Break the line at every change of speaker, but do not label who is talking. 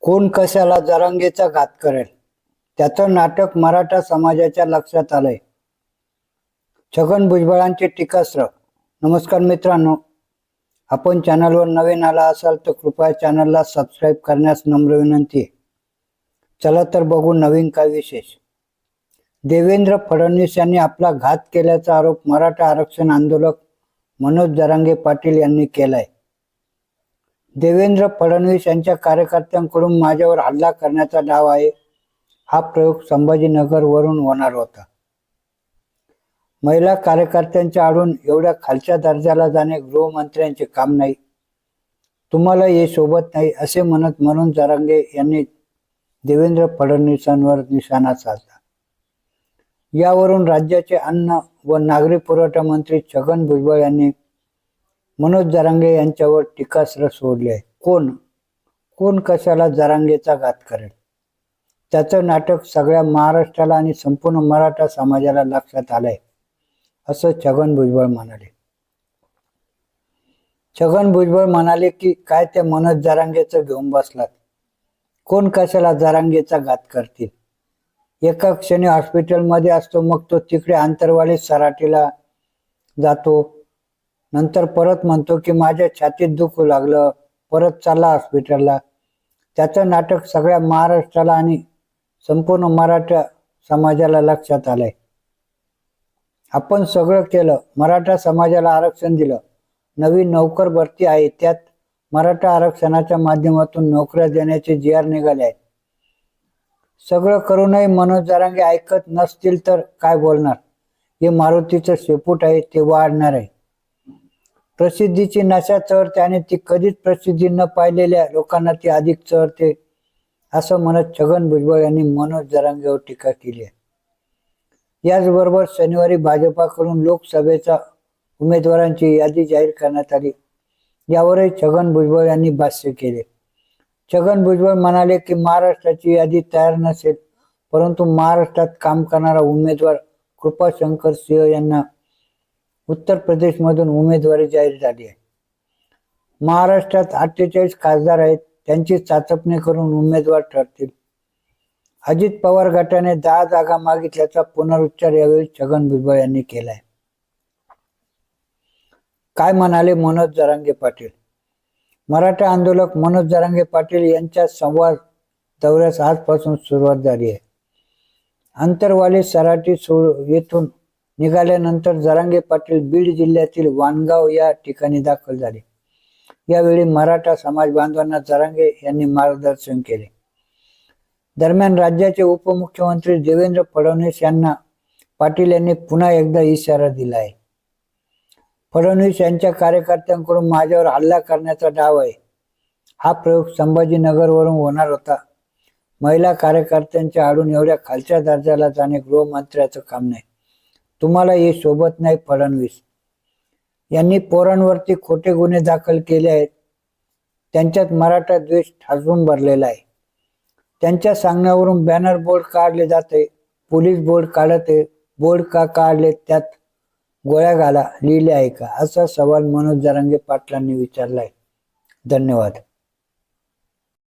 कोण कशाला जरांगेचा घात करेल, त्याचं नाटक मराठा समाजाच्या लक्षात आलंय. छगन भुजबळांचे टीकास्त्र. नमस्कार मित्रांनो, आपण चॅनलवर नवीन आला असाल तर कृपया चॅनलला सबस्क्राईब करण्यास नम्र विनंती आहे. चला तर बघू नवीन काय विशेष. देवेंद्र फडणवीस यांनी आपला घात केल्याचा आरोप मराठा आरक्षण आंदोलक मनोज जरांगे पाटील यांनी केलाय. देवेंद्र फडणवीस यांच्या कार्यकर्त्यांकडून माझ्यावर हल्ला करण्याचा डाव आहे. हा प्रयोग संभाजीनगरवरून होणार होता. महिला कार्यकर्त्यांच्या आडून एवढ्या खालच्या दर्जाला जाणे गृहमंत्र्यांचे काम नाही. तुम्हाला हे सोबत नाही असे म्हणत मनोज जरांगे यांनी देवेंद्र फडणवीसांवर निशाणा साधला. यावरून राज्याचे अन्न व नागरी पुरवठा मंत्री छगन भुजबळ यांनी मनोज जरांगे यांच्यावर टीकास्त्र सोडले आहे. कोण कशाला जरांगेचा घात करेल, त्याचं नाटक सगळ्या महाराष्ट्राला आणि संपूर्ण मराठा समाजाला लक्षात आलंय, असं छगन भुजबळ म्हणाले. छगन भुजबळ म्हणाले की काय ते मनोज जरांगेचं घेऊन बसलात. कोण कशाला जरांगेचा घात करतील. एका क्षणी हॉस्पिटलमध्ये असतो, मग तो तिकडे आंतरवाली सराटीला जातो, नंतर परत म्हणतो की माझ्या छातीत दुखू लागलं, परत चालला हॉस्पिटलला. त्याचं नाटक सगळ्या महाराष्ट्राला आणि संपूर्ण मराठा समाजाला लक्षात आलंय. आपण सगळं केलं, मराठा समाजाला आरक्षण दिलं, नवीन नोकर भरती आहे, त्यात मराठा आरक्षणाच्या माध्यमातून नोकऱ्या देण्याचे जी.आर. निघाले आहेत. सगळं करूनही मनोज जरांगे ऐकत नसतील तर काय बोलणार. हे मारुतीचं शेपूट आहे, ते वाढणार आहे. प्रसिद्धीची नशा चढते आणि ती कधीच प्रसिद्धी न पाहिलेल्या लोकांना ती अधिक चढते, असं म्हणत छगन भुजबळ यांनी मनोज जरांगेवर टीका केली आहे. याचबरोबर शनिवारी भाजपाकडून लोकसभेच्या उमेदवारांची यादी जाहीर करण्यात आली. यावरही छगन भुजबळ यांनी भाष्य केले. छगन भुजबळ म्हणाले की महाराष्ट्राची यादी तयार नसेल, परंतु महाराष्ट्रात काम करणारा उमेदवार कृपाशंकर सिंह यांना उत्तर प्रदेशमधून उमेदवारी जाहीर झाली आहे. महाराष्ट्रात 48 खासदार आहेत, त्यांची चाचपणी करून उमेदवार ठरतील. अजित पवार गटाने 10 जागा मागितल्याचा पुनरुच्चार यावेळी छगन भुजबळ यांनी केलाय. काय म्हणाले मनोज जरांगे पाटील. मराठा आंदोलक मनोज जरांगे पाटील यांच्या संवाद दौऱ्यास आजपासून सुरुवात झाली आहे. आंतरवाली सराटी येथून निघाल्यानंतर जरांगे पाटील बीड जिल्ह्यातील वाणगाव या ठिकाणी दाखल झाले. यावेळी मराठा समाज बांधवांना जरांगे यांनी मार्गदर्शन केले. दरम्यान राज्याचे उपमुख्यमंत्री देवेंद्र फडणवीस यांना पाटील यांनी पुन्हा एकदा इशारा दिला आहे. फडणवीस यांच्या कार्यकर्त्यांकडून माझ्यावर हल्ला करण्याचा डाव आहे. हा प्रयोग संभाजीनगरवरून होणार होता. महिला कार्यकर्त्यांच्या आडून एवढ्या खालच्या दर्जाला जाणे गृहमंत्र्याचं काम नाही. तुम्हाला हे सोबत नाही. फडणवीस यांनी पोरांवरती खोटे गुन्हे दाखल केले आहेत. त्यांच्यात मराठा द्वेष ठासून भरलेला आहे. त्यांच्या सांगण्यावरून बॅनर बोर्ड काढले जाते, पोलीस बोर्ड काढते. बोर्ड का काढले, त्यात गोळ्या घाला लिहिले आहे का, असा सवाल मनोज जरांगे पाटलांनी विचारलाय. धन्यवाद.